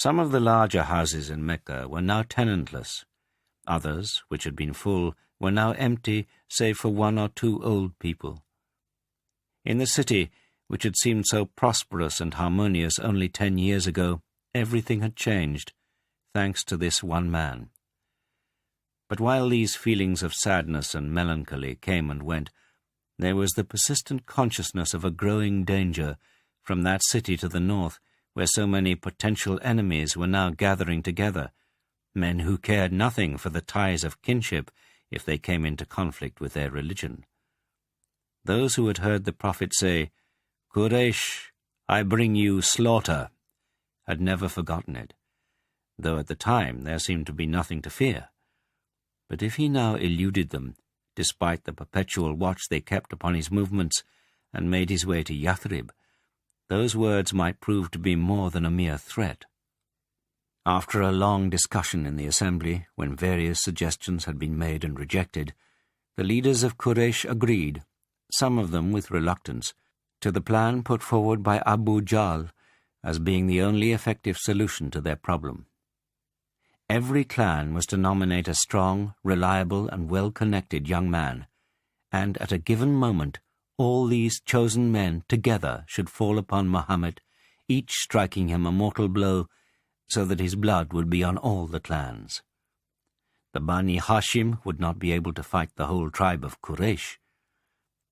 Some of the larger houses in Mecca were now tenantless. Others, which had been full, were now empty save for one or two old people. In the city, which had seemed so prosperous and harmonious only 10 years ago, everything had changed, thanks to this one man. But while these feelings of sadness and melancholy came and went, there was the persistent consciousness of a growing danger from that city to the north, where so many potential enemies were now gathering together, men who cared nothing for the ties of kinship if they came into conflict with their religion. Those who had heard the prophet say, "Quraish, I bring you slaughter," had never forgotten it, though at the time there seemed to be nothing to fear. But if he now eluded them, despite the perpetual watch they kept upon his movements, and made his way to Yathrib, those words might prove to be more than a mere threat. After a long discussion in the assembly, when various suggestions had been made and rejected, the leaders of Quraysh agreed, some of them with reluctance, to the plan put forward by Abu Jahl as being the only effective solution to their problem. Every clan was to nominate a strong, reliable, and well-connected young man, and at a given moment all these chosen men together should fall upon Muhammad, each striking him a mortal blow, so that his blood would be on all the clans. The Bani Hashim would not be able to fight the whole tribe of Quraysh.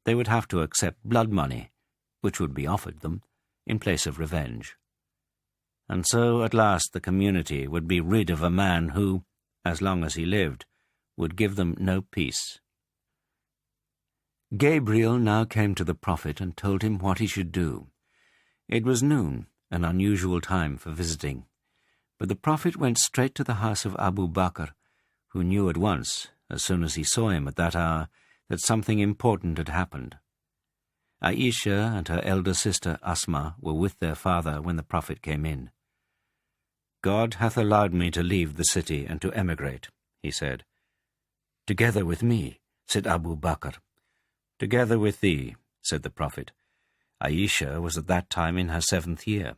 They would have to accept blood money, which would be offered them, in place of revenge. And so, at last, the community would be rid of a man who, as long as he lived, would give them no peace. Gabriel now came to the prophet and told him what he should do. It was noon, an unusual time for visiting, but the prophet went straight to the house of Abu Bakr, who knew at once, as soon as he saw him at that hour, that something important had happened. Aisha and her elder sister Asma were with their father when the prophet came in. "God hath allowed me to leave the city and to emigrate," he said. "Together with me," said Abu Bakr. "Together with thee," said the prophet. Aisha was at that time in her 7th year.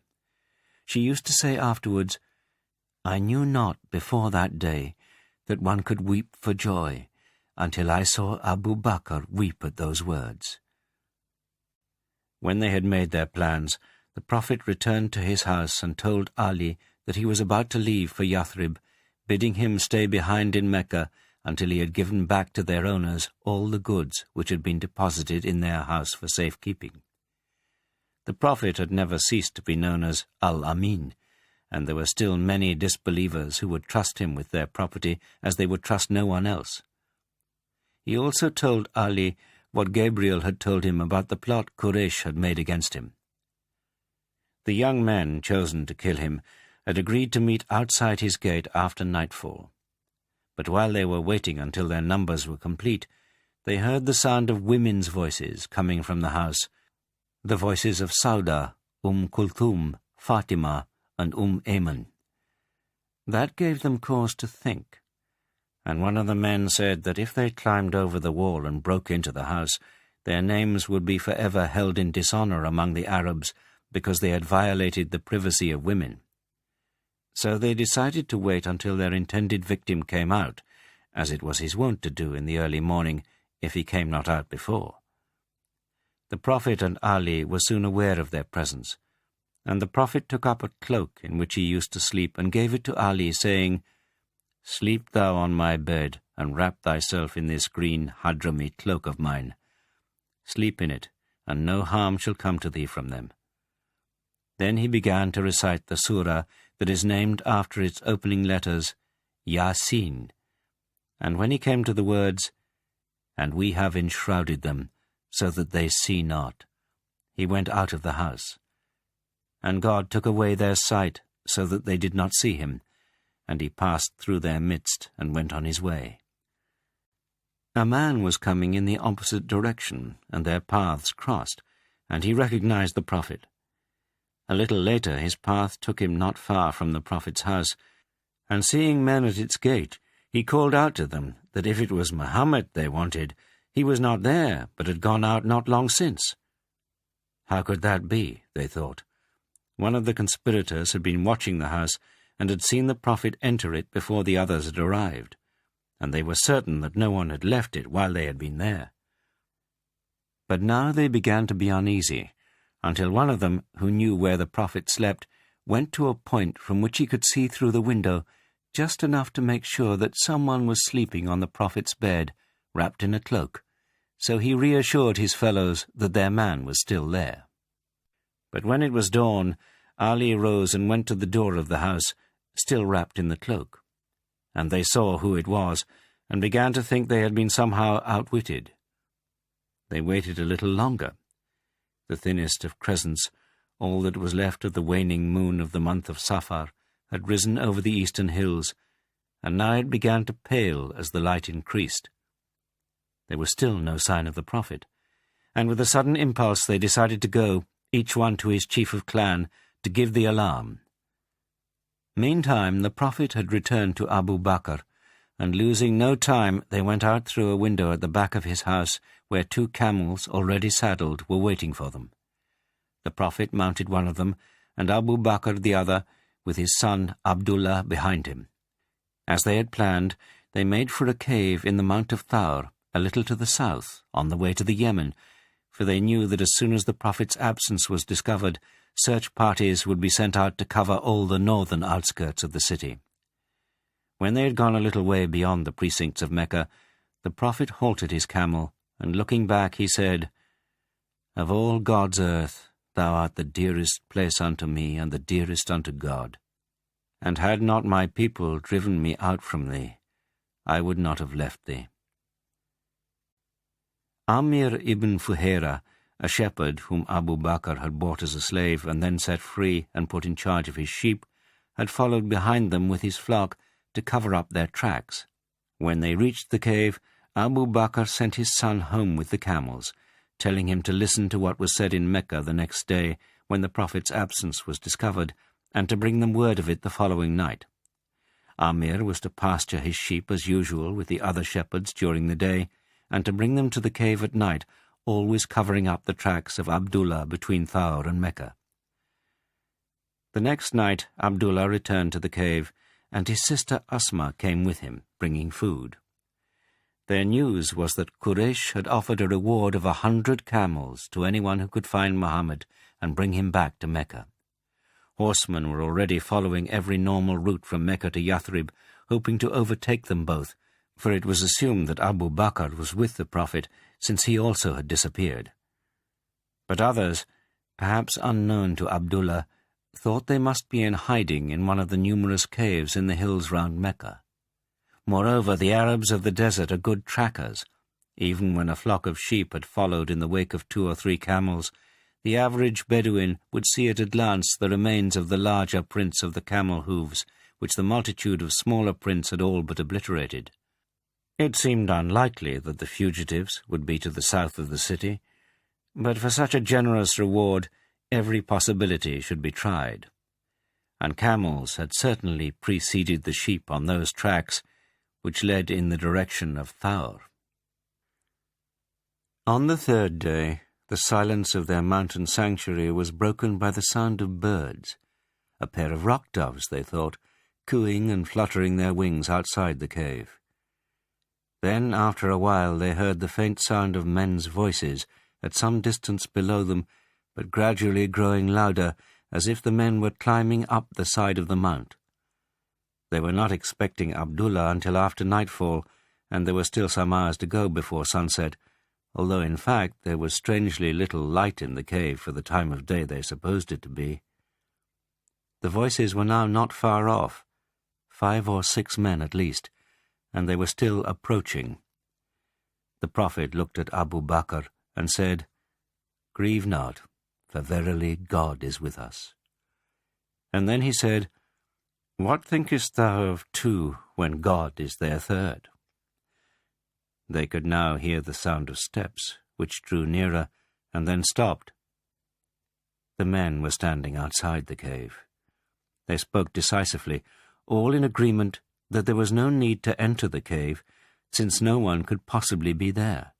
She used to say afterwards, "I knew not before that day that one could weep for joy, until I saw Abu Bakr weep at those words." When they had made their plans, the prophet returned to his house and told Ali that he was about to leave for Yathrib, bidding him stay behind in Mecca until he had given back to their owners all the goods which had been deposited in their house for safekeeping. The prophet had never ceased to be known as Al-Amin, and there were still many disbelievers who would trust him with their property as they would trust no one else. He also told Ali what Gabriel had told him about the plot Quraysh had made against him. The young men chosen to kill him had agreed to meet outside his gate after nightfall. But while they were waiting until their numbers were complete, they heard the sound of women's voices coming from the house, the voices of Sauda, Kulthum, Fatima, and Ayman. That gave them cause to think, and one of the men said that if they climbed over the wall and broke into the house, their names would be forever held in dishonor among the Arabs because they had violated the privacy of women. So they decided to wait until their intended victim came out, as it was his wont to do in the early morning if he came not out before. The prophet and Ali were soon aware of their presence, and the prophet took up a cloak in which he used to sleep and gave it to Ali, saying, "Sleep thou on my bed, and wrap thyself in this green Hadrami cloak of mine. Sleep in it, and no harm shall come to thee from them." Then he began to recite the surah that is named after its opening letters, Yasin, and when he came to the words, "And we have enshrouded them, so that they see not," he went out of the house. And God took away their sight, so that they did not see him, and he passed through their midst and went on his way. A man was coming in the opposite direction, and their paths crossed, and he recognized the prophet. A little later his path took him not far from the prophet's house, and seeing men at its gate, he called out to them that if it was Muhammad they wanted, he was not there, but had gone out not long since. How could that be, they thought. One of the conspirators had been watching the house, and had seen the prophet enter it before the others had arrived, and they were certain that no one had left it while they had been there. But now they began to be uneasy, until one of them, who knew where the prophet slept, went to a point from which he could see through the window just enough to make sure that someone was sleeping on the prophet's bed, wrapped in a cloak, so he reassured his fellows that their man was still there. But when it was dawn, Ali rose and went to the door of the house, still wrapped in the cloak. And they saw who it was, and began to think they had been somehow outwitted. They waited a little longer. The thinnest of crescents, all that was left of the waning moon of the month of Safar, had risen over the eastern hills, and now it began to pale as the light increased. There was still no sign of the prophet, and with a sudden impulse they decided to go, each one to his chief of clan, to give the alarm. Meantime the prophet had returned to Abu Bakr, and losing no time they went out through a window at the back of his house, where 2 camels, already saddled, were waiting for them. The prophet mounted one of them, and Abu Bakr the other, with his son Abdullah behind him. As they had planned, they made for a cave in the Mount of Thawr, a little to the south, on the way to the Yemen, for they knew that as soon as the prophet's absence was discovered, search parties would be sent out to cover all the northern outskirts of the city. When they had gone a little way beyond the precincts of Mecca, the prophet halted his camel, and looking back he said, "Of all God's earth, thou art the dearest place unto me, and the dearest unto God. And had not my people driven me out from thee, I would not have left thee." Amir ibn Fuhaira, a shepherd whom Abu Bakr had bought as a slave and then set free and put in charge of his sheep, had followed behind them with his flock to cover up their tracks. When they reached the cave, Abu Bakr sent his son home with the camels, telling him to listen to what was said in Mecca the next day when the prophet's absence was discovered, and to bring them word of it the following night. Amir was to pasture his sheep as usual with the other shepherds during the day, and to bring them to the cave at night, always covering up the tracks of Abdullah between Thawr and Mecca. The next night Abdullah returned to the cave, and his sister Asma came with him, bringing food. Their news was that QURAISH had offered a reward of 100 camels to anyone who could find Muhammad and bring him back to Mecca. Horsemen were already following every normal route from Mecca to Yathrib, hoping to overtake them both, for it was assumed that Abu Bakr was with the Prophet, since he also had disappeared. But others, perhaps unknown to Abdullah, thought they must be in hiding in one of the numerous caves in the hills round Mecca. Moreover, the Arabs of the desert are good trackers. Even when a flock of sheep had followed in the wake of 2 or 3 camels, the average Bedouin would see at a glance the remains of the larger prints of the camel hooves, which the multitude of smaller prints had all but obliterated. It seemed unlikely that the fugitives would be to the south of the city, but for such a generous reward, every possibility should be tried. And camels had certainly preceded the sheep on those tracks which led in the direction of Thawr. On the 3rd day, the silence of their mountain sanctuary was broken by the sound of birds, a pair of rock doves, they thought, cooing and fluttering their wings outside the cave. Then, after a while, they heard the faint sound of men's voices at some distance below them, but gradually growing louder, as if the men were climbing up the side of the mount. They were not expecting Abdullah until after nightfall, and there were still some hours to go before sunset, although in fact there was strangely little light in the cave for the time of day they supposed it to be. The voices were now not far off, 5 or 6 men at least, and they were still approaching. The Prophet looked at Abu Bakr and said, "Grieve not, for verily God is with us." And then he said, "What thinkest thou of 2 when God is their 3rd? They could now hear the sound of steps, which drew nearer and then stopped. The men were standing outside the cave. They spoke decisively, all in agreement that there was no need to enter the cave, since no one could possibly be there.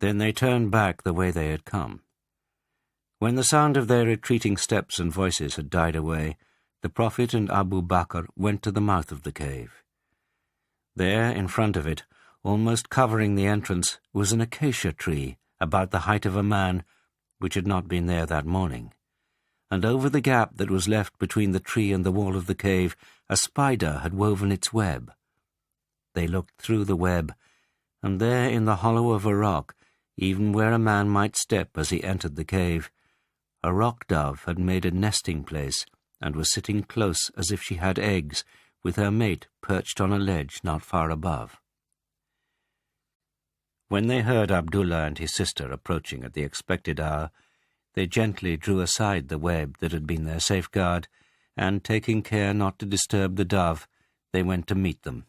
Then they turned back the way they had come. When the sound of their retreating steps and voices had died away, the Prophet and Abu Bakr went to the mouth of the cave. There, in front of it, almost covering the entrance, was an acacia tree about the height of a man, which had not been there that morning. And over the gap that was left between the tree and the wall of the cave, a spider had woven its web. They looked through the web, and there in the hollow of a rock, even where a man might step as he entered the cave, a rock-dove had made a nesting place and was sitting close as if she had eggs, with her mate perched on a ledge not far above. When they heard Abdullah and his sister approaching at the expected hour, they gently drew aside the web that had been their safeguard, and, taking care not to disturb the dove, they went to meet them